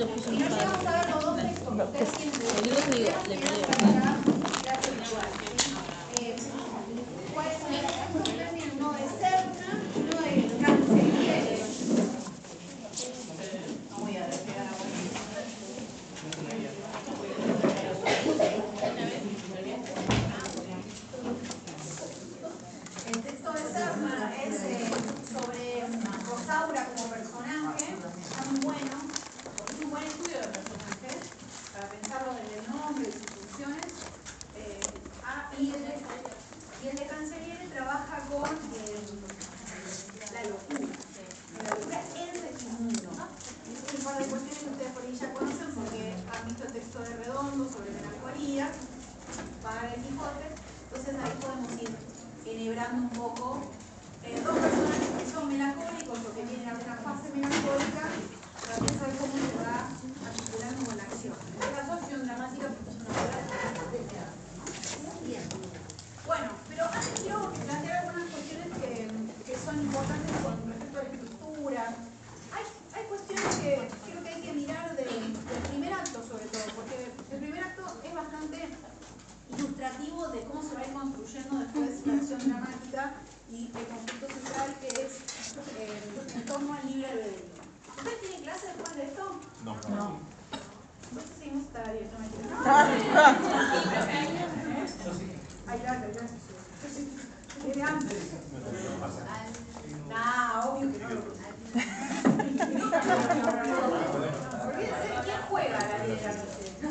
lo puso y no llegamos a ver los dos textos. Ustedes tienen ¿cuáles son los textos? Ustedes tienen uno de Serna y uno de Cancelliere. No voy a despegar ahora. El texto de Serna es sobre Rosaura como personaje. Está muy bueno. Es un buen estudio de personajes para pensarlo desde el nombre y sus funciones. Y el de Cancelliere trabaja con la locura. La locura en Segismundo. Un par de cuestiones que ustedes por ahí ya conocen porque han visto el texto de Redondo sobre melancolía para el Quijote. Entonces ahí podemos ir enhebrando un poco dos personajes que son melancólicos o que tienen alguna fase melancólica para pensar cómo se va articulando con la acción. En este caso, acción dramática porque es una obra de teatro. Bien. Bueno, pero antes quiero plantear algunas cuestiones que son importantes con respecto a la estructura. Hay cuestiones que creo que hay que mirar del primer acto sobre todo, porque el primer acto es bastante ilustrativo de cómo se va a ir construyendo después la acción dramática y el conflicto central que es en torno al libre albedrío. ¿Ustedes tienen clase después de esto? No. Entonces seguimos esta bien, no me quiero. Ay, gracias. Desde antes. Obvio que no lo olvídense, ¿quién juega a la 10 de la noche? No,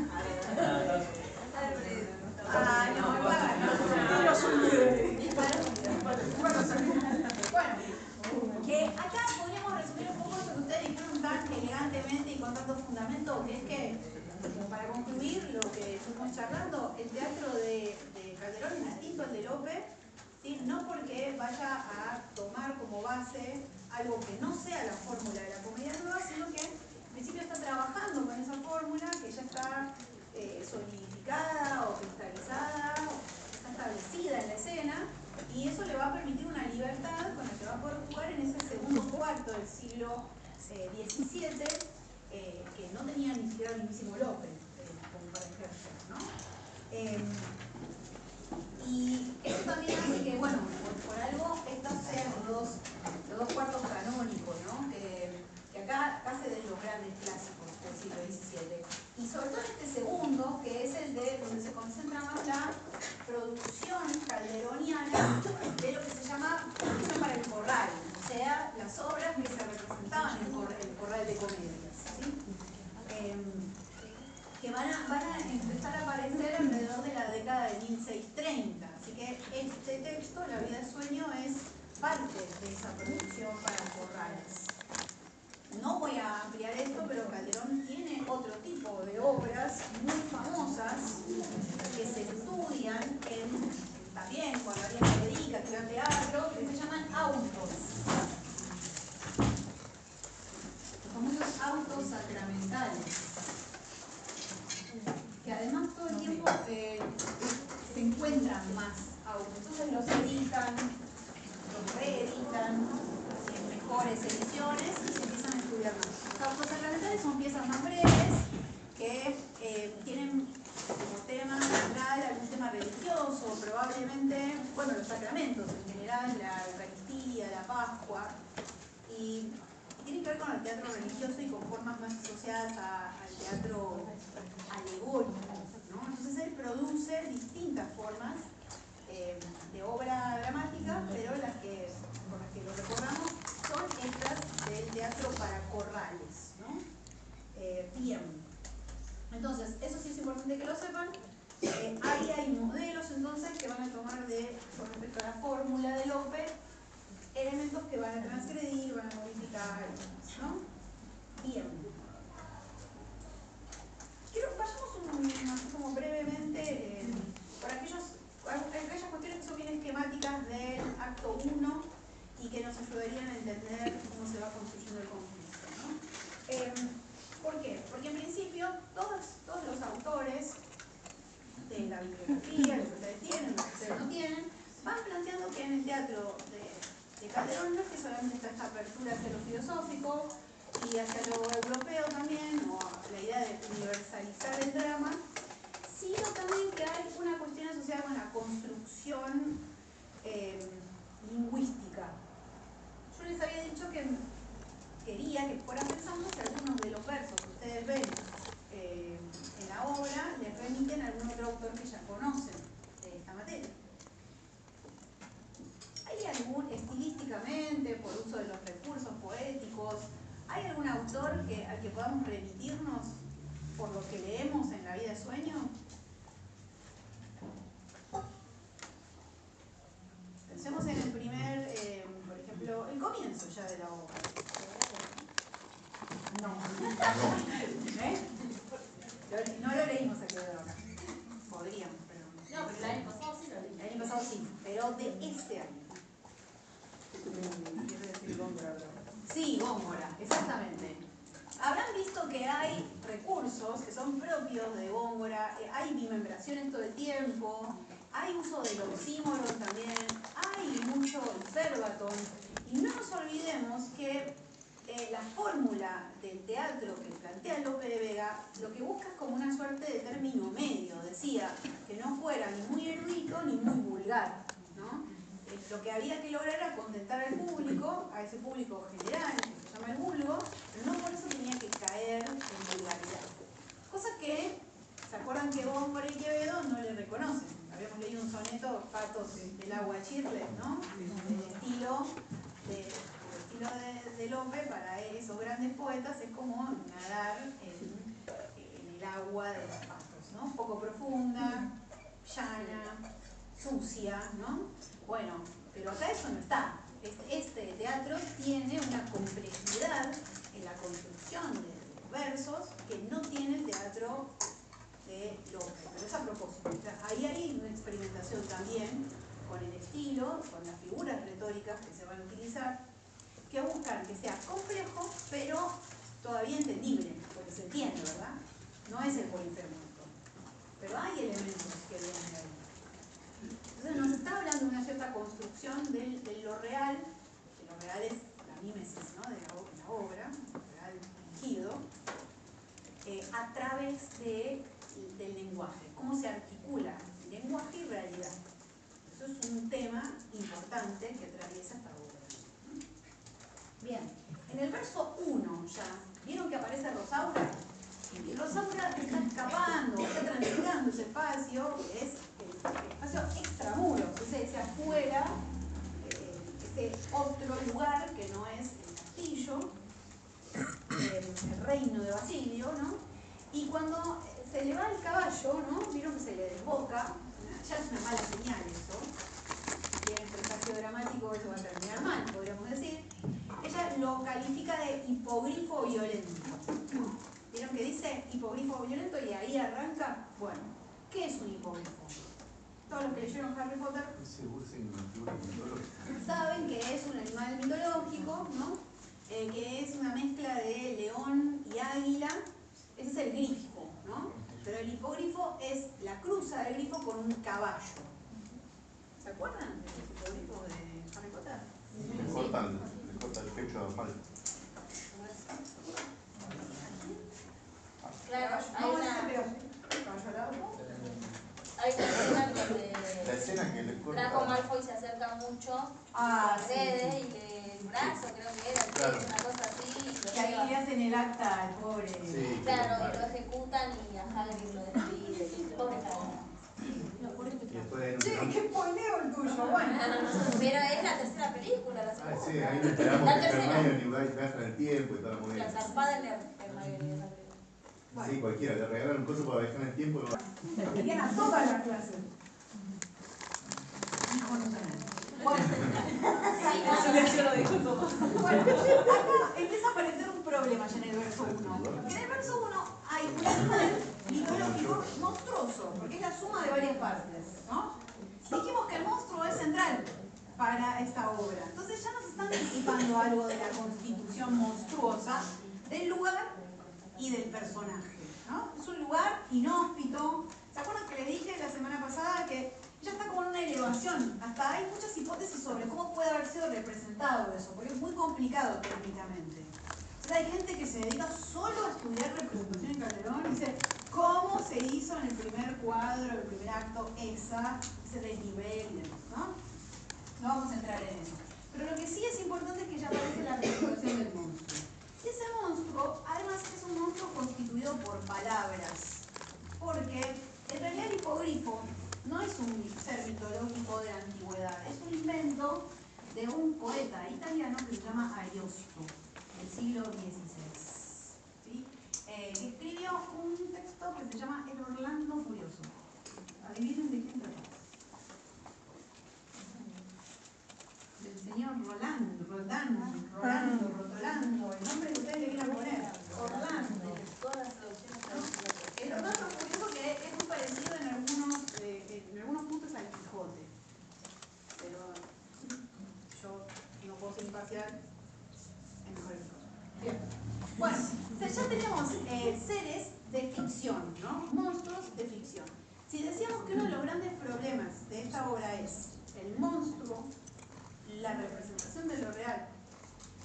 bueno, acá podríamos resumir un poco esto que ustedes dijeron tan elegantemente y con tanto fundamento, que es que, para concluir lo que estuvimos charlando, el teatro de Calderón es distinto al de Lope, ¿sí? No porque vaya a tomar como base algo que no sea la fórmula de la comedia nueva, sino que en principio está trabajando con esa fórmula que ya está solidificada o cristalizada, está establecida en la escena, y eso le va a permitir una libertad con la que va a poder jugar en ese segundo cuarto del siglo XVII, que no tenía ni siquiera el mismísimo López como para ejercer, ¿no? Y eso también hace que, bueno, por algo estos sean los dos cuartos canónicos, ¿no? Que acá se den los grandes clásicos del siglo XVII. Y sobre todo este segundo, que es el de donde se concentra más la producción calderoniana de lo que se llama producción para el corral, o sea, las obras que se representaban en el corral de comedias, ¿sí? Que van a empezar a aparecer alrededor de la década de 1630. Así que este texto, La vida de sueño, es parte de esa producción para corrales. No voy a ampliar esto, pero Calderón tiene otro tipo de obras muy famosas que se estudian también cuando había Federica, estudian teatro, que se llaman autos. Los famosos autos sacramentales, que además todo el tiempo se encuentran más autos. Entonces los editan, los reeditan en mejores ediciones y se empiezan a estudiar más. Los autos sacramentales son piezas más breves que tienen como tema central algún tema religioso, probablemente, bueno, los sacramentos en general, la Eucaristía, la Pascua, y tiene que ver con el teatro religioso y con formas más asociadas al teatro alegórico, ¿no? Entonces él produce distintas formas de obra dramática, pero con las que lo recordamos son estas del teatro para corrales, ¿no? Bien. Entonces, eso sí es importante que lo sepan. Ahí hay modelos entonces que van a tomar con respecto a la fórmula de Lope, elementos que van a transgredir, van a modificar, ¿no? Bien. Vayamos así como brevemente por aquellas cuestiones que son bien esquemáticas del acto 1 y que nos ayudarían a entender cómo se va construyendo el conflicto, ¿no? ¿Por qué? Porque en principio todos los autores de la bibliografía, los que ustedes tienen, los que ustedes no tienen, van planteando que en el teatro de Calderón no es que solamente está esta apertura hacia lo filosófico y hacia lo europeo también, o universalizar el drama, sino también que hay una cuestión asociada con la construcción lingüística. Yo les había dicho que quería que fueran pensando si algunos de los versos que ustedes ven en la obra les remiten a algún otro autor que ya conocen de esta materia. ¿Hay algún, estilísticamente, por uso de los recursos poéticos, hay algún autor al que podamos remitirnos por lo que leemos en La vida de sueño? Pensemos en el primer, por ejemplo, el comienzo ya de la obra. No. No lo leímos aquí de acá. Podríamos, pero no. No, pero el año pasado sí lo leí. El año pasado sí, pero de este año. Quiero decir Góngora, pero... Sí, Góngora, exactamente. Habrán visto que hay recursos que son propios de Góngora, hay bimembraciones todo el tiempo, hay uso del oxímoron también, hay mucho hiperbatón, y no nos olvidemos que la fórmula del teatro que plantea Lope de Vega lo que busca es como una suerte de término medio, decía que no fuera ni muy erudito ni muy vulgar, ¿no? Lo que había que lograr era contentar al público, a ese público general que se llama el vulgo, pero no por eso tenía que caer en vulgaridad. Cosa que, ¿se acuerdan que Góngora y Quevedo no le reconocen? Habíamos leído un soneto, Patos del agua chirle, ¿no? El estilo de Lope para esos grandes poetas es como nadar en el agua de los patos, ¿no? Un poco profunda, llana, sucia, ¿no? Bueno, pero acá eso no está. Este teatro tiene una complejidad en la construcción de los versos que no tiene el teatro de Lope, pero es a propósito. O sea, ahí hay una experimentación también con el estilo, con las figuras retóricas que se van a utilizar, que buscan que sea complejo, pero todavía entendible, porque se entiende, ¿verdad? No es el Polifemo, pero hay elementos que vienen de ahí. Entonces nos está hablando de una cierta construcción de lo real, que lo real es la mímesis, ¿no? de la obra, lo real fingido, a través del lenguaje, cómo se articula lenguaje y realidad. Eso es un tema importante que atraviesa esta obra. Bien, en el verso 1 ya, ¿vieron que aparece Rosaura? Y Rosaura está escapando, está transitando ese espacio, que es el espacio extramuros, ese afuera, ese otro lugar que no es el castillo, el reino de Basilio, ¿no? Y cuando se le va el caballo, ¿no? Vieron que se le desboca, ya es una mala señal eso. Si tienen presagio dramático, eso va a terminar mal, podríamos decir. Ella lo califica de hipogrifo violento. ¿Vieron que dice hipogrifo violento y ahí arranca? Bueno, ¿qué es un hipogrifo? Todos los que leyeron Harry Potter saben que es un animal mitológico, ¿no? Que es una mezcla de león y águila. Ese es el grifo, ¿no? Pero el hipogrifo es la cruza del grifo con un caballo. ¿Se acuerdan de los hipogrifos de Harry Potter? Le cortan el pecho mal. Claro, ¿Cómo es ese pedazo? ¿Caballo alado? hay una escena donde La escena que le corta. Draco Malfoy se acerca mucho a las redes y el brazo, creo que era, Claro. una cosa así. Y lo Que ahí le lleva. hacen el acta al pobre. Sí, Claro, y lo ejecutan y a Hagrid lo despide. Pobre Hagrid. Y después hay Che, qué poleo el tuyo, bueno. Pero es la tercera película, la segunda. sí, ahí no esperamos La que tercera. Hermione viaja en el tiempo y toda la movida. La zarpada de Hermione. Sí, cualquiera, le regalan un coso para viajar en el tiempo y no. Querían a todas las clases. Hijo no sabe. Bueno, bueno, acá empieza a aparecer un problema ya en el verso 1. En el verso 1 hay un animal mitológico monstruoso, porque es la suma de varias partes, ¿no? Dijimos que el monstruo es central para esta obra. Entonces ya nos están anticipando algo de la constitución monstruosa del lugar y del personaje, ¿no? Es un lugar inhóspito. ¿Se acuerdan que les dije la semana pasada que ya está como en una elevación? Hasta hay muchas hipótesis sobre cómo puede haber sido representado eso, porque es muy complicado técnicamente. O sea, hay gente que se se dedica solo a estudiar representación en Calderón, dice cómo se hizo en el primer cuadro, el primer acto, ese desnivel y demás, ¿no? No vamos a entrar en eso. Pero lo que sí es importante es que ya aparece la representación del monstruo. Y ese monstruo, además, es un monstruo constituido por palabras. Porque en realidad el hipogrifo no es un ser mitológico de la antigüedad, es un invento de un poeta italiano que se llama Ariosto, del siglo XVI. ¿Sí? Que escribió un texto que se llama El Orlando Furioso. Adivinen de quién trata. Del señor Rotolando, el nombre que ustedes le quieran poner, Orlando. El Orlando Furioso, que es muy parecido en algunos puntos al Quijote, pero yo no puedo ser imparcial en mejor el Bien. Bueno, ya tenemos seres de ficción, ¿no? Monstruos de ficción. Si decíamos que uno de los grandes problemas de esta obra es el monstruo, la representación de lo real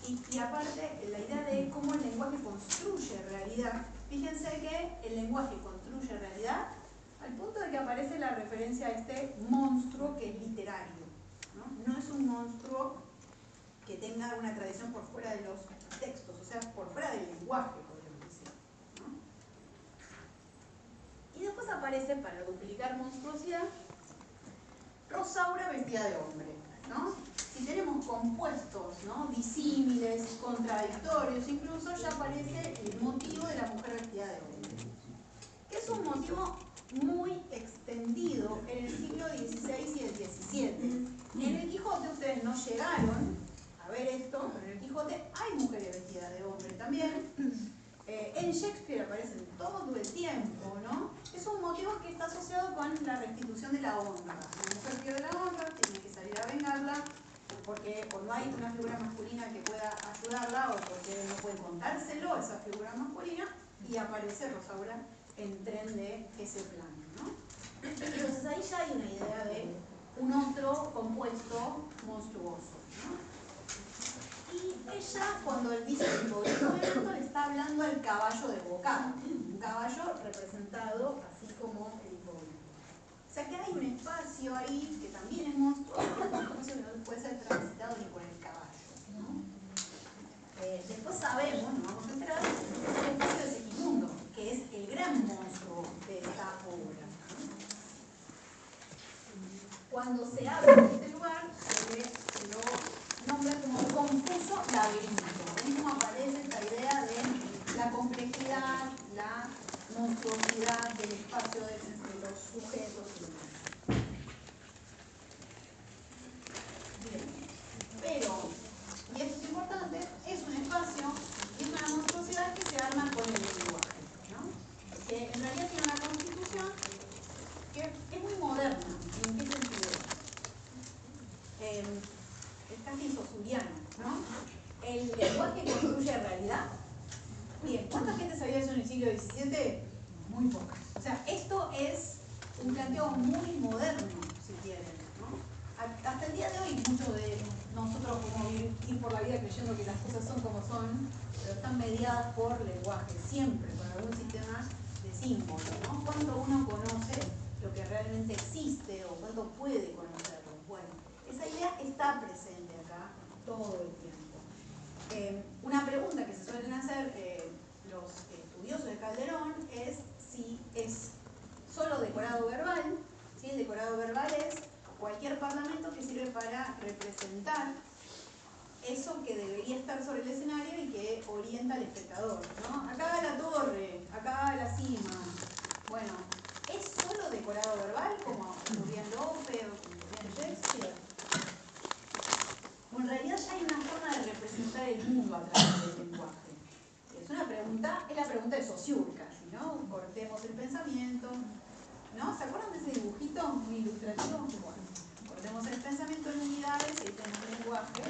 y aparte la idea de cómo el lenguaje construye realidad, fíjense que el lenguaje construye realidad al punto de que aparece la referencia a este monstruo que es literario, ¿no? No es un monstruo que tenga una tradición por fuera de los textos, o sea, por fuera del lenguaje, podríamos decir, ¿no? Y después aparece, para duplicar monstruosidad, Rosaura vestida de hombre, ¿no? Si tenemos compuestos, ¿no?, disímiles, contradictorios, incluso ya aparece el motivo de la mujer vestida de hombre, que es un motivo muy extendido en el siglo XVI y el XVII. En el Quijote ustedes no llegaron a ver esto, pero en el Quijote hay mujeres vestidas de hombre también. En Shakespeare aparecen todo el tiempo, ¿no? Es un motivo que está asociado con la restitución de la honra. La mujer pierde la honra, tiene que salir a vengarla, porque o no hay una figura masculina que pueda ayudarla, o porque no puede contárselo esa figura masculina, y aparece Rosaura en tren de ese plano, ¿no? Entonces ahí ya hay una idea de un otro compuesto monstruoso, ¿no? Y ella, cuando él dice el hipogrifo le está hablando al caballo desbocado, un caballo representado así como el hipogrifo. O sea que hay un espacio ahí que también es monstruoso, pero es un espacio que no puede ser transitado ni por el caballo, ¿no? Después sabemos, nos vamos a enterar, que es el espacio de Segismundo, que es el gran monstruo de esta obra, ¿no? Cuando se habla de este lugar, se lo nombra como confuso laberinto. ¿Ven cómo aparece esta idea de la complejidad, la monstruosidad del espacio de los sujetos y demás? Bien. Pero, y esto es importante, es un espacio y es una monstruosidad que se arma con el lenguaje, ¿no? Que en realidad tiene una constitución que es muy moderna. ¿En qué sentido? Es casi sosuriano, ¿no? El lenguaje construye realidad. Bien, ¿cuánta gente sabía eso en el siglo XVII? Muy pocas. O sea, esto es un planteo muy moderno, si quieren, ¿no? Hasta el día de hoy, muchos de nosotros podemos ir por la vida creyendo que las cosas son como son, pero están mediadas por lenguaje, siempre, por algún sistema de símbolos, ¿no? Cuánto uno conoce lo que realmente existe o cuánto puede conocerlo. Bueno, esa idea está presente acá todo el tiempo. Una pregunta que se suelen hacer los estudiosos de Calderón es si es solo decorado verbal, ¿sí? El decorado verbal es cualquier parlamento que sirve para representar eso que debería estar sobre el escenario y que orienta al espectador, ¿no? Acá la torre, acá la cima. Bueno, ¿es solo decorado verbal como ocurría en Lope o como ocurría en Shakespeare? Bueno, en realidad ya hay una forma de representar el mundo a través del lenguaje. Es una pregunta, es la pregunta de Saussure casi, ¿no? Cortemos el pensamiento, ¿no? ¿Se acuerdan de ese dibujito muy ilustrativo? Bueno, cortemos el pensamiento en unidades y ahí tenemos el lenguaje.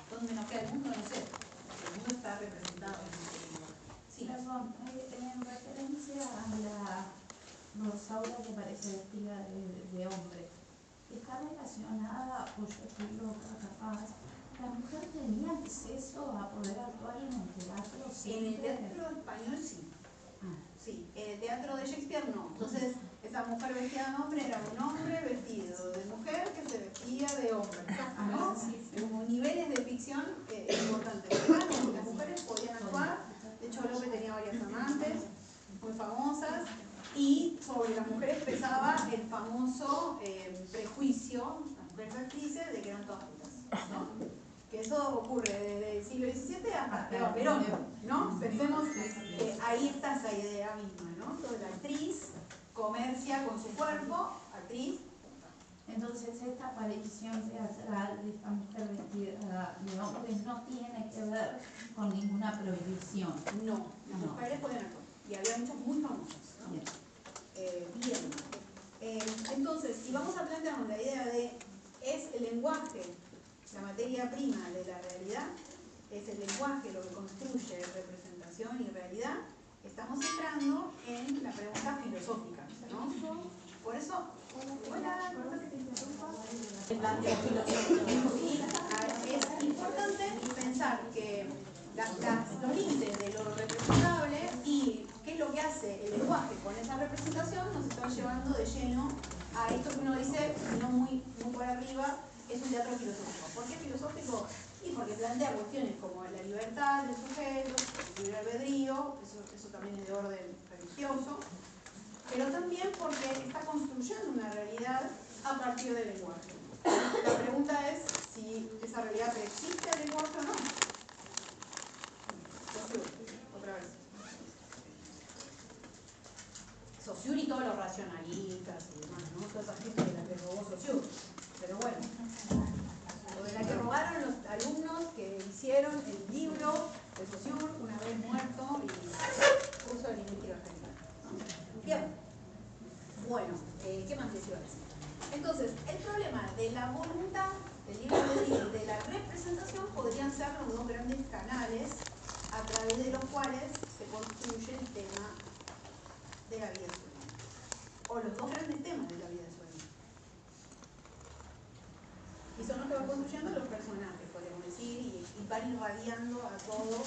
¿Dónde nos queda el mundo? No sé. El mundo está representado en ese lenguaje. Sí. Perdón, en referencia a la Rosaura que parece vestida de hombre, ¿está relacionada, o yo estoy loca capaz, la mujer tenía acceso a poder actuar en el teatro. En el teatro español sí. Sí, en el teatro de Shakespeare no. Entonces, esa mujer vestida de hombre era un hombre vestido de mujer que se vestía de hombre, ¿no? Como niveles de ficción importantes. Claro, las mujeres podían actuar. De hecho, Lope tenía varias amantes muy famosas. Y sobre las mujeres pesaba el famoso prejuicio, las mujeres actrices, de que eran todas putas, ¿no? Que eso ocurre desde el siglo XVII hasta Eva Perón, ¿no? Pensemos que ahí está esa idea misma, ¿no? Toda la actriz comercia con su cuerpo, actriz. Entonces esta aparición teatral de esta mujer vestida de hombre no tiene que ver con ninguna prohibición. No, las mujeres pueden actuar. Y había muchas muy famosas, ¿no? Bien. Entonces, si vamos a plantearnos la idea de ¿es el lenguaje la materia prima de la realidad? ¿Es el lenguaje lo que construye representación y realidad? Estamos entrando en la pregunta filosófica, ¿no? Por eso, es importante pensar que los límites de lo representable y qué es lo que hace el lenguaje con esa representación nos están llevando de lleno a esto que uno dice, no muy por arriba, es un teatro filosófico. ¿Por qué filosófico? Y porque plantea cuestiones como la libertad del sujeto, el libre albedrío, eso también es de orden religioso, pero también porque está construyendo una realidad a partir del lenguaje. La pregunta es si esa realidad preexiste al lenguaje o no. Saussure, otra vez. Saussure y todos los racionalistas y demás, ¿no? Toda esa gente de la que robó Saussure. Pero bueno, o de la que robaron los alumnos que hicieron el libro de Saussure una vez muerto y curso de lingüística argentina. Bien. Bueno, ¿qué más les iba a decir? Entonces, el problema de la voluntad, del libre albedrío y de la representación podrían ser los dos grandes canales a través de los cuales se construye el tema de la vida de sueño. O los dos grandes temas de la vida de sueño. Y son los que van construyendo los personajes, podemos decir, y van irradiando a todo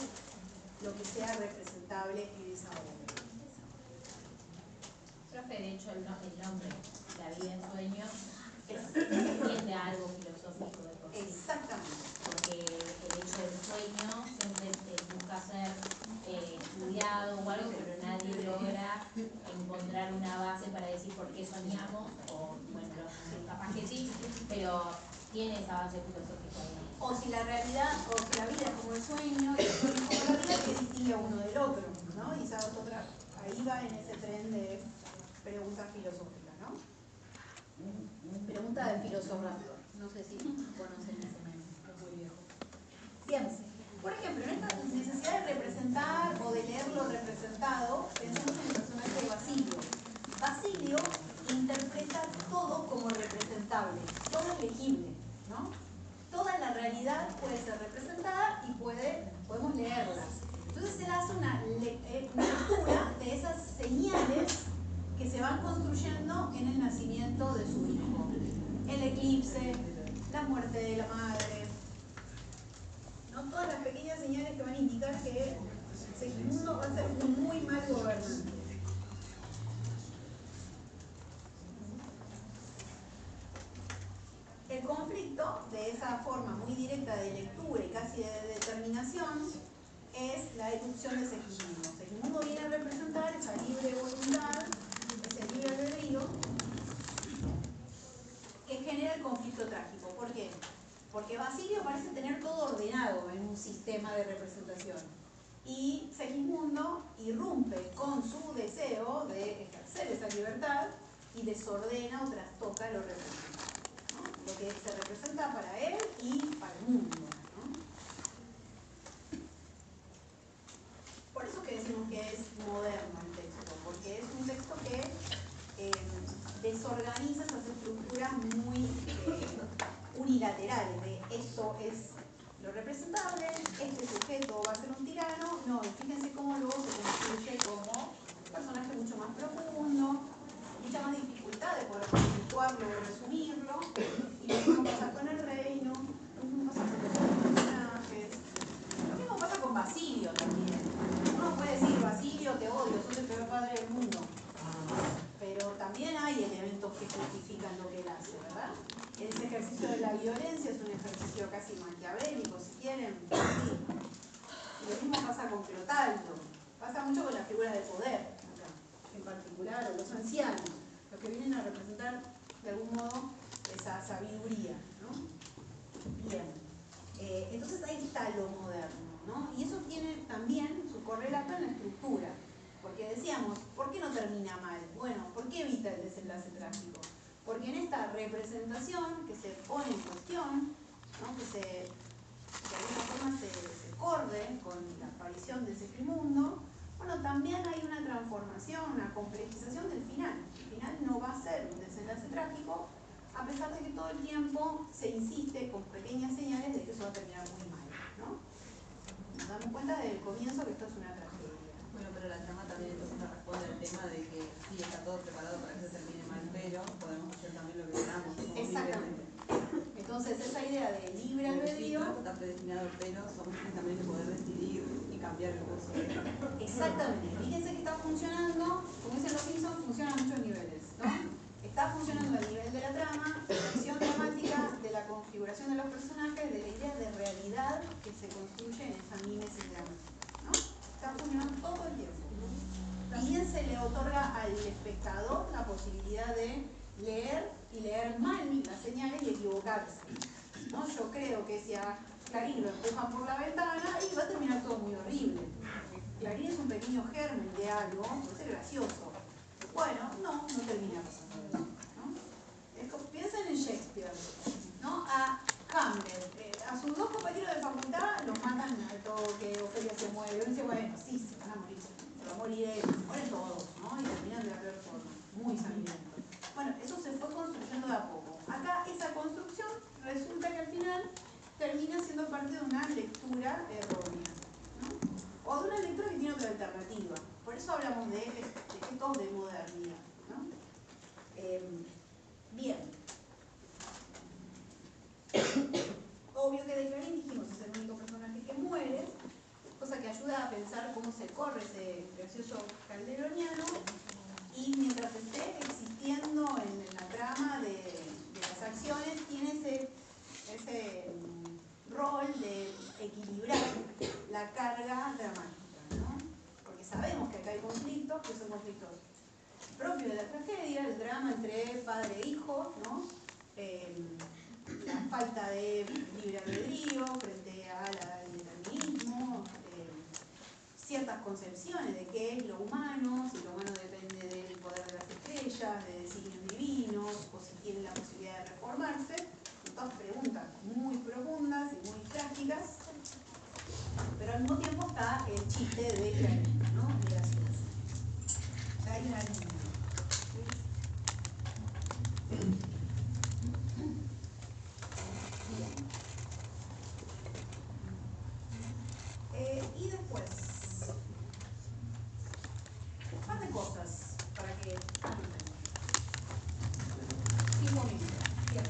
lo que sea representable en esa obra. Profe, de hecho, el nombre, la vida en sueño, tiende a algo filosófico de por sí. Exactamente. Porque el hecho del sueño siempre busca ser estudiado o algo, pero nadie logra encontrar una base para decir por qué soñamos, o bueno, capaz que sí, pero tiene esa base filosófica ahí. O si la realidad, o si la vida es como el sueño, y el sueño es como la vida, que distingue a uno del otro, ¿no? Y esa otra, ahí va en ese tren de preguntas filosóficas, ¿no? Pregunta del filósofo Raptor. No sé si conocen ese meme, es muy viejo. Bien, por ejemplo, en esta necesidad de representar o de leer lo representado, pensemos en el personaje de Basilio. Basilio interpreta todo como representable, todo es legible, ¿no? Toda la realidad puede ser representada y podemos leerla. Entonces él hace una lectura de esas señales que se van construyendo en el nacimiento de su hijo. El eclipse, la muerte de la madre, ¿no? Todas las pequeñas señales que van a indicar que Segismundo va a ser un muy mal gobernante. El conflicto, de esa forma muy directa de lectura y casi de determinación, es la irrupción de Segismundo. Segismundo viene a representar esa libre voluntad, ese libre albedrío, que genera el conflicto trágico. ¿Por qué? Porque Basilio parece tener todo ordenado en un sistema de representación. Y Segismundo irrumpe con su deseo de ejercer esa libertad y desordena o trastoca lo representado, ¿no? Lo que se representa para él y para el mundo, ¿no? Por eso que decimos que es moderno el texto, porque es un texto que desorganiza esas estructuras muy unilaterales de esto es lo representable, este sujeto va a ser un tirano, no, y fíjense cómo luego se construye como un personaje mucho más profundo, mucha más dificultad de poder conceptuarlo o resumirlo, y lo mismo pasa con el reino, lo mismo pasa con violencia es un ejercicio casi maquiavélico, si quieren. Sí. Y lo mismo pasa con Clotaldo. Pasa mucho con la figura de poder, acá, en particular, o los ancianos, los que vienen a representar de algún modo esa sabiduría, ¿no? Bien. Entonces ahí está lo moderno, ¿no? Y eso tiene también su correlato en la estructura. Porque decíamos, ¿por qué no termina mal? Bueno, ¿por qué evita el desenlace trágico? Porque en esta representación que se pone en cuestión, ¿no? Que de alguna forma se corre con la aparición de ese Segimundo, bueno, también hay una transformación, una complejización del final. El final no va a ser un desenlace trágico, a pesar de que todo el tiempo se insiste con pequeñas señales de que eso va a terminar muy mal, ¿no? Nos damos cuenta desde el comienzo que esto es una tragedia. Bueno, pero la trama también entonces responde al tema de que sí, está todo preparado para que se termine mal, pero podemos hacer también lo que queramos. Exactamente. Entonces, esa idea de libre albedrío... Está predestinado, pero somos quienes también de poder decidir y cambiar el curso. Exactamente. Fíjense que está funcionando, como dicen los Simpsons, funciona a muchos niveles, ¿no? Está funcionando a nivel de la trama, de la acción dramática, de la configuración de los personajes, de la idea de realidad que se construye en esa mímesis dramática, ¿no? Está funcionando todo el tiempo. También se le otorga al espectador la posibilidad de leer y leer mal las señales y equivocarse, ¿no? Yo creo que si a Clarín lo empujan por la ventana y va a terminar todo muy horrible. Clarín es un pequeño germen de algo, puede ser gracioso. Bueno, no termina pasando eso, ¿no? Piensen en Shakespeare, ¿no? A Hamlet, a sus dos compañeros de facultad los matan al toque, Ofelia se muere, uno dice, bueno, sí, se van a morir, se va a morir él, se mueren todos, ¿no? Y terminan de la peor forma, muy sangriento. Bueno, eso se fue construyendo de a poco. Acá esa construcción resulta que al final termina siendo parte de una lectura errónea, ¿no? O de una lectura que tiene otra alternativa. Por eso hablamos de gestos de modernidad, ¿no? Bien. Obvio que de Clarín dijimos es el único personaje que muere, cosa que ayuda a pensar cómo se corre ese gracioso calderoniano, y mientras esté existiendo en la trama de las acciones, tiene ese rol de equilibrar la carga dramática, ¿no? Porque sabemos que acá hay conflictos, que son conflictos propios de la tragedia, el drama entre padre e hijo, ¿no? La falta de libre albedrío frente al determinismo, ciertas concepciones de qué es lo humano, si lo humano depende del poder de las estrellas, de designios divinos, o si tiene la posibilidad de reformarse. Son todas preguntas muy profundas y muy trágicas, pero al mismo tiempo está el chiste de Clarín, ¿no? De la ciencia. Clarín. Y después, un par de cosas para que 5 minutos. Bien.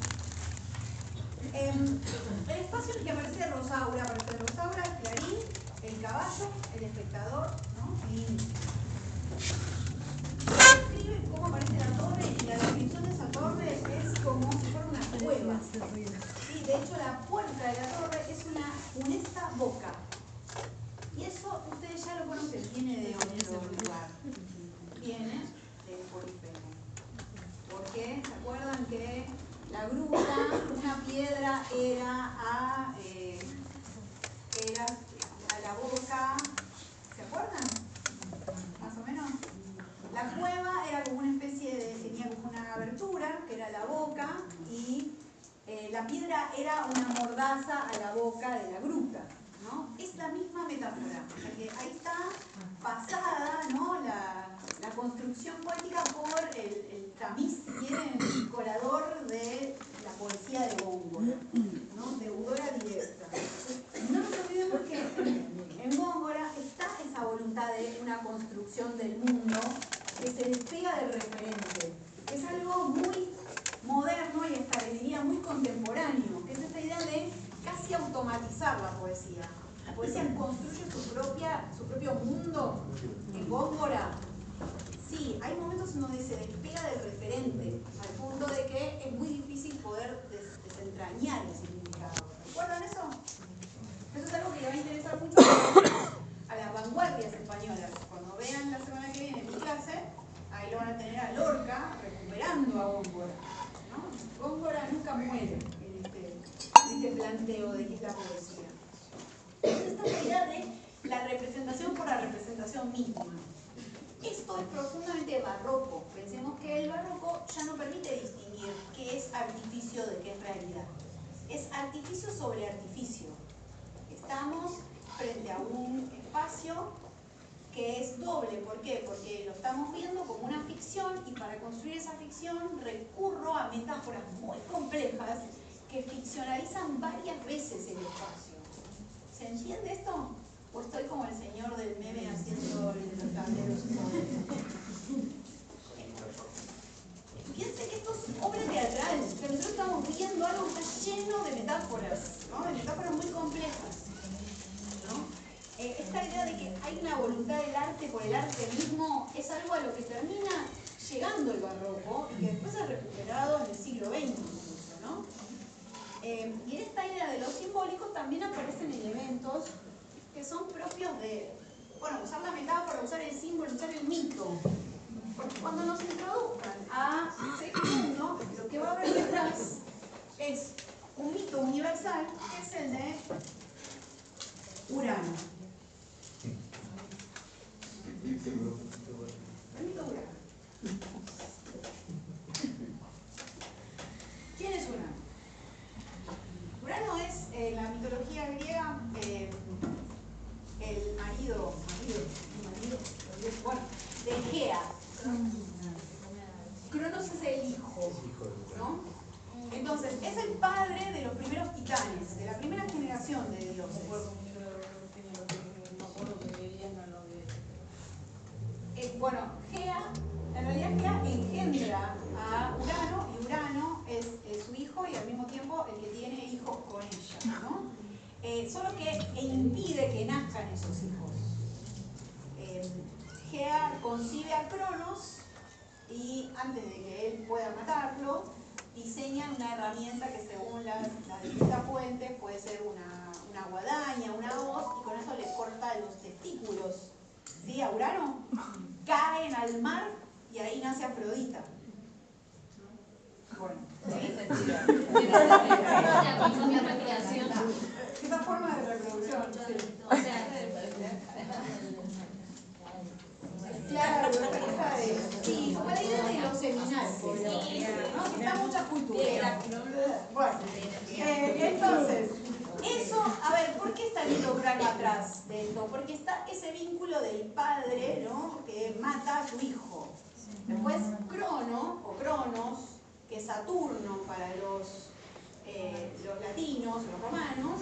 El espacio en el que aparece Rosaura, Clarín, el caballo, el espectador, ¿no? Y describe cómo aparece la torre, y la descripción de esa torre es como si fuera una cueva. Sí, de hecho, la puerta de la torre es una funesta boca. Y eso ustedes ya lo conocen, viene de otro lugar. Viene del Polifemo. Porque se acuerdan que la gruta, una piedra era a la boca, ¿se acuerdan? Más o menos. La cueva era como una especie de, tenía como una abertura, que era la boca, y la piedra era una mordaza a la boca de la gruta, ¿no? Es la misma metáfora, o sea que ahí está pasada, ¿no? la construcción poética por el tamiz, si quieren, el colador de la poesía de Góngora, ¿no? Deudora directa. No nos olvidemos que en Góngora está esa voluntad de una construcción del mundo que se despega del referente. Es algo muy moderno y hasta le diría muy contemporáneo, que es esta idea de casi automatizar la poesía. La poesía construye su propio mundo en Góngora. Sí, hay momentos en donde se despega del referente, al punto de que es muy difícil poder desentrañar el significado. ¿Recuerdan eso? Eso es algo que le va a interesar mucho a las vanguardias españolas. Cuando vean la semana que viene mi clase, ahí lo van a tener a Lorca recuperando a Góngora, ¿no? Góngora nunca muere en este planteo de qué es la poesía. Entonces esta es la idea de la representación por la representación misma. Esto es profundamente barroco. Pensemos que el barroco ya no permite distinguir qué es artificio de qué es realidad. Es artificio sobre artificio. Estamos frente a un espacio que es doble. ¿Por qué? Porque lo estamos viendo como una ficción y para construir esa ficción recurro a metáforas muy complejas que ficcionalizan varias veces el espacio. ¿Se entiende esto? ¿O estoy como el señor del meme haciendo los tableros? Piensen que esto es obra teatral, que nosotros estamos viendo algo que está lleno de metáforas, ¿no? De metáforas muy complejas, ¿no? Esta idea de que hay una voluntad del arte por el arte mismo es algo a lo que termina llegando el barroco y que después es recuperado en el siglo XX incluso, ¿no? Y en esta idea de lo simbólico también aparecen elementos que son propios de, bueno, usar la metáfora, usar el símbolo, usar el mito. Porque cuando nos introduzcan a Segismundo, lo que va a haber detrás es un mito universal, que es el de Urano. El mito Urano. ¿Quién es Urano? Urano es, en la mitología griega, el marido, bueno, de Gea. Cronos es el hijo, ¿no? Entonces, es el padre de los primeros titanes, de la primera generación de dioses. Bueno, Gea, en realidad Gea engendra a Urano y Urano es su hijo y al mismo tiempo el que tiene hijos con ella, ¿no? Solo que impide que nazcan esos hijos. Gea concibe a Cronos y antes de que él pueda matarlo, diseñan una herramienta que según las distintas fuentes puede ser una guadaña, una hoz, y con eso le corta los testículos, ¿sí? A Urano, caen al mar y ahí nace Afrodita. Bueno, ¿sí? Esta forma de reproducción. O sea, claro, sí, como la idea de lo seminal, ¿no? Está mucha cultura. Bueno, entonces, eso, a ver, ¿por qué está el mito Urano atrás de esto? Porque está ese vínculo del padre, ¿no? Que mata a su hijo. Después, Crono, o Cronos, que es Saturno para los latinos, los romanos,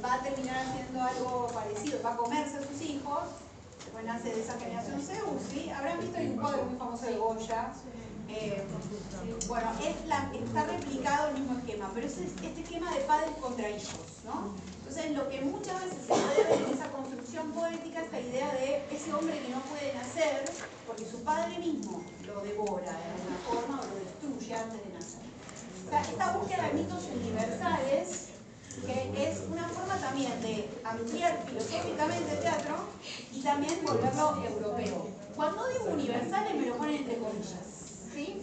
va a terminar haciendo algo parecido, va a comerse a sus hijos. Después nace de esa generación Zeus, ¿sí? Habrán visto, hay un cuadro muy famoso de Goya. Bueno, está replicado el mismo esquema, pero es este esquema de padres contra hijos, ¿no? Entonces, lo que muchas veces se puede ver en esa construcción poética es la idea de ese hombre que no puede nacer porque su padre mismo lo devora de alguna forma o lo destruye antes de nacer. O sea, esta búsqueda de mitos universales, que es una forma también de ampliar filosóficamente el teatro y también volverlo europeo. Cuando digo universales me lo ponen entre comillas, ¿sí?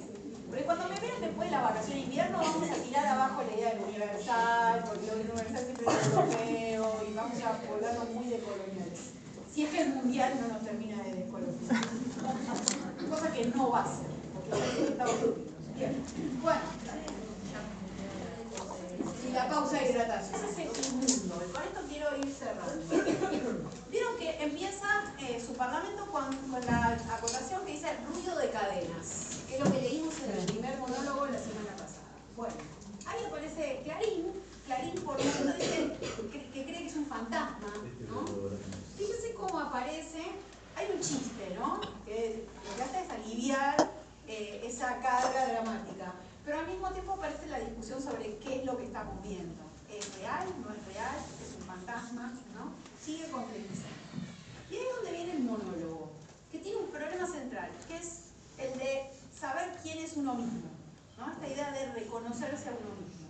Porque cuando me ven después de la vacación de invierno vamos a tirar abajo la idea del universal, porque lo universal siempre es europeo y vamos a volvernos muy decoloniales. Si es que el mundial no nos termina de descolonizar. Cosa que no va a ser, porque es Estados Unidos. Bien. Bueno. Y la pausa de hidratación. Ese es el mundo. Con esto quiero ir cerrando. Vieron que empieza su parlamento con la acotación que dice ruido de cadenas, que es lo que leímos en el primer monólogo la semana pasada. Bueno, ahí aparece Clarín por un momento dice que cree que es un fantasma, ¿no? Fíjense cómo aparece, hay un chiste, ¿no? Que lo que hace es aliviar esa carga dramática. Pero al mismo tiempo aparece la discusión sobre qué es lo que estamos viendo. ¿Es real? ¿No es real? ¿Es un fantasma? ¿No? Sigue complejizando. Y ahí es donde viene el monólogo, que tiene un problema central, que es el de saber quién es uno mismo, ¿no? Esta idea de reconocerse a uno mismo.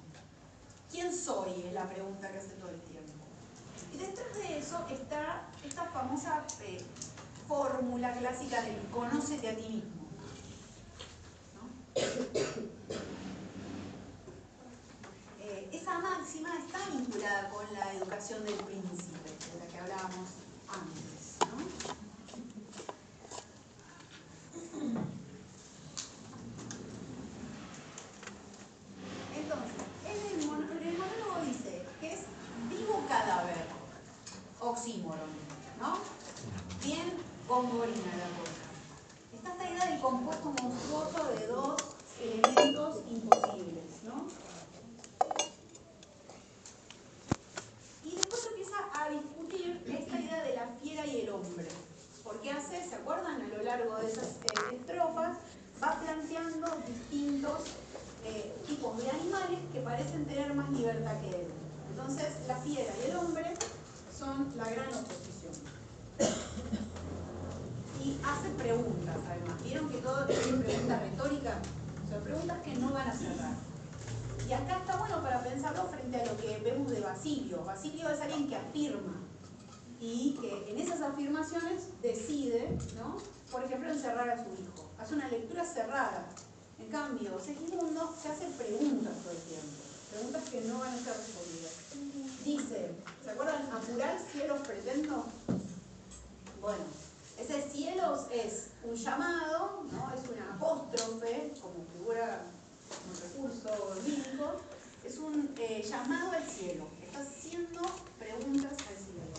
¿Quién soy? Es la pregunta que hace todo el tiempo. Y detrás de eso está esta famosa fórmula clásica del conócete a ti mismo, ¿no? Esa máxima está vinculada con la educación del príncipe, de la que hablábamos antes, ¿no? Entonces, el monólogo dice que es vivo cadáver, oxímoron, ¿no? Bien gongorina la cosa. Está esta idea del compuesto monstruoso de dos elementos imposibles, ¿no? Y después empieza a discutir esta idea de la fiera y el hombre. Porque hace, ¿se acuerdan? A lo largo de esas estrofas, va planteando distintos tipos de animales que parecen tener más libertad que él. Entonces, la fiera y el hombre son la gran oposición. Y hace preguntas, además. ¿Vieron que todo tiene pregunta retórica? O sea, preguntas que no van a cerrar. Y acá está bueno para pensarlo frente a lo que vemos de Basilio. Basilio es alguien que afirma y que en esas afirmaciones decide, ¿no? Por ejemplo, encerrar a su hijo. Hace una lectura cerrada. En cambio, Segismundo se hace preguntas todo el tiempo. Preguntas que no van a ser respondidas. Dice, ¿se acuerdan? Apurar cielos pretendo. Bueno, ese cielos es un llamado, ¿no? Es una apóstrofe, como figura, como recurso lírico. Es un llamado al cielo. Está haciendo preguntas al cielo.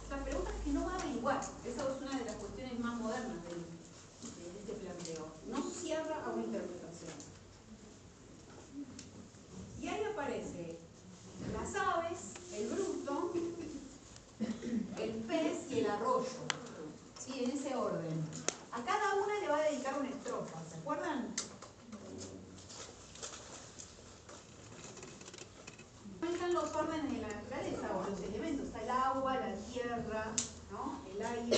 O sea, preguntas que no va a averiguar. Esa es una de las cuestiones más modernas de este planteo. No cierra a una interpretación. Y ahí aparece las aves, el bruto, el pez y el arroyo. ¿Sí? En ese orden. A cada una le va a dedicar una estrofa. ¿Se acuerdan? ¿Cuáles son los órdenes de la naturaleza o los elementos? Está el agua, la tierra, ¿no? El aire.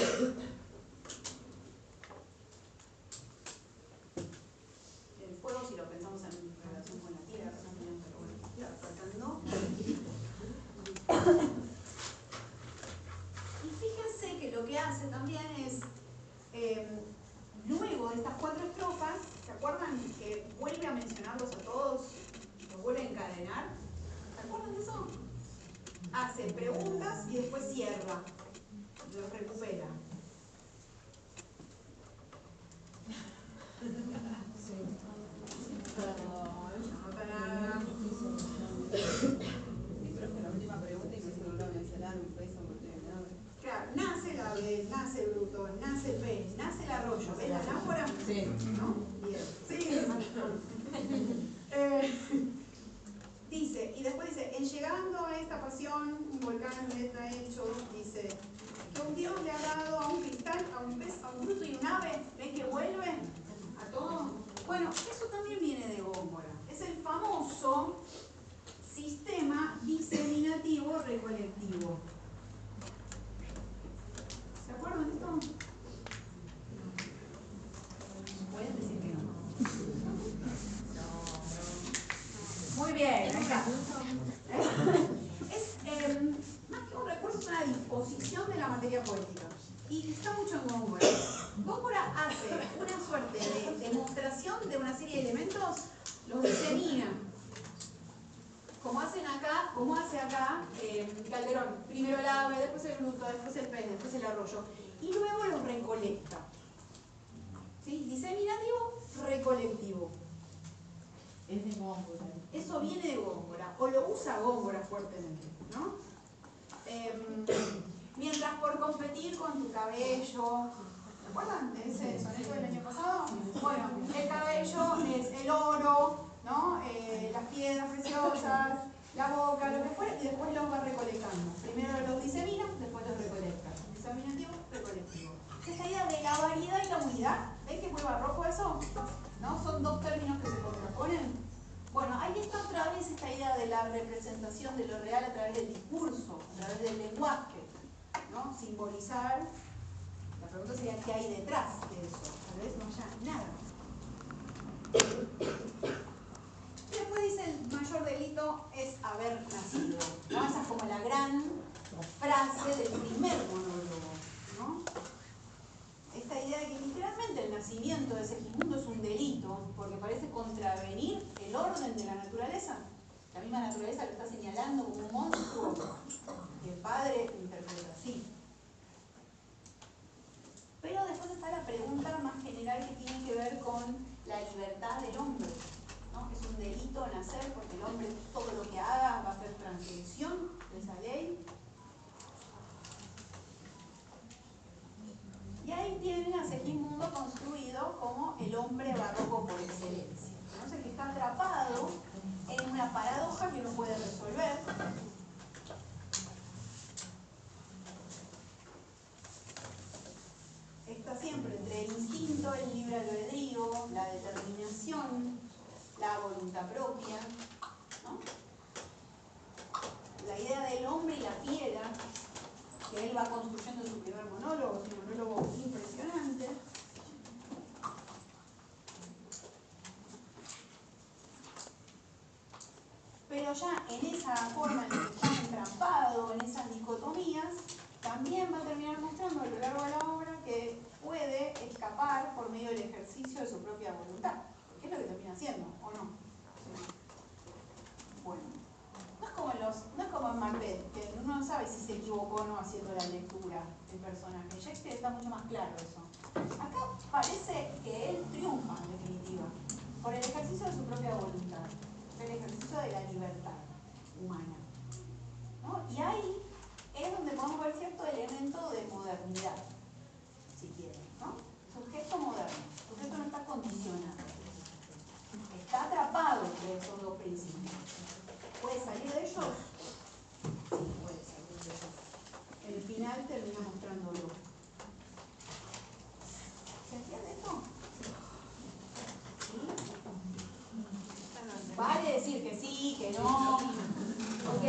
El fuego, si lo pensamos en relación con la tierra, pero bueno, ya faltando. Y fíjense que lo que hace también es, luego de estas 4 estrofas, ¿se acuerdan que vuelve a mencionarlos a todos? Los vuelve a encadenar. ¿Se acuerdan de eso? Hace preguntas y después cierra. Los recupera. Claro, nace el ave, nace el bruto, nace el pez, nace el arroyo. ¿Ves la lámpara? Sí. ¿No? Bien. Sí. Dice, y después dice, en llegando a esta pasión, un volcán le está hecho, dice, que un dios le ha dado a un cristal, a un pez, a un bruto y un ave. ¿Ven que vuelve a todo? Bueno, eso también viene de Góngora. Es el famoso sistema diseminativo recolectivo. ¿Se acuerdan de esto? Pueden decir que no. Muy bien, acá. Es más que un recurso, es una disposición de la materia poética. Y está mucho en Góngora. Góngora hace una suerte de demostración de una serie de elementos, los disemina. Como hacen acá, como hace acá Calderón. Primero el ave, después el bruto, después el pez, después el arroyo. Y luego los recolecta. ¿Sí? Diseminativo, recolectivo. Es de Góngora. Eso viene de Góngora, o lo usa Góngora fuertemente, ¿no? Mientras por competir con tu cabello, ¿se acuerdan de ese soneto del año pasado? Bueno, el cabello es el oro, ¿no? Las piedras preciosas, la boca, lo que fuera, y después los va recolectando. Primero los disemina, después los recolecta. Diseminativo, recolectivo. Esta idea de la variedad y la unidad, ¿ven que es muy barroco eso? ¿No? Son dos términos que se contraponen. Bueno, ahí está otra vez esta idea de la representación de lo real a través del discurso, a través del lenguaje, ¿no? Simbolizar. La pregunta sería ¿qué hay detrás de eso? Tal vez no haya nada. Y después dice el mayor delito es haber nacido, ¿no? Esa es como la gran frase del primer monólogo, ¿no? Esta idea de que literalmente el nacimiento de Segismundo es un delito porque parece contravenir el orden de la naturaleza. La misma naturaleza lo está señalando como un monstruo que el padre interpreta así. Pero después está la pregunta más general que tiene que ver con la libertad del hombre, ¿no? Es un delito nacer porque el hombre todo lo que haga va a ser transgresión de esa ley. Y ahí tienen a Segismundo construido como el hombre barroco por excelencia, ¿no? O sea, que está atrapado en una paradoja que no puede resolver. Está siempre entre el instinto, el libre albedrío, la determinación, la voluntad propia, ¿no? La idea del hombre y la piedra, que él va construyendo en su primer monólogo, es un monólogo impresionante. Pero ya en esa forma en la que está entrampado, en esas dicotomías, también va a terminar mostrando a lo largo de la obra que puede escapar por medio del ejercicio de su propia voluntad. ¿Qué es lo que termina haciendo? ¿O no? Bueno, no es como en Macbeth, que uno no sabe si se equivocó o no haciendo la lectura del personaje. Shakespeare está mucho más claro eso. Acá parece que él triunfa, en definitiva, por el ejercicio de su propia voluntad, el ejercicio de la libertad humana, ¿no? Y ahí es donde podemos ver cierto elemento de modernidad, si quieren, ¿no? Sujeto moderno, sujeto no está condicionado, está atrapado entre esos dos principios. ¿Puede salir de ellos? Sí, puede salir de ellos. El final termina mostrándolo. ¿Se entiende esto? ¿Sí? Vale decir que sí, que no. Ok.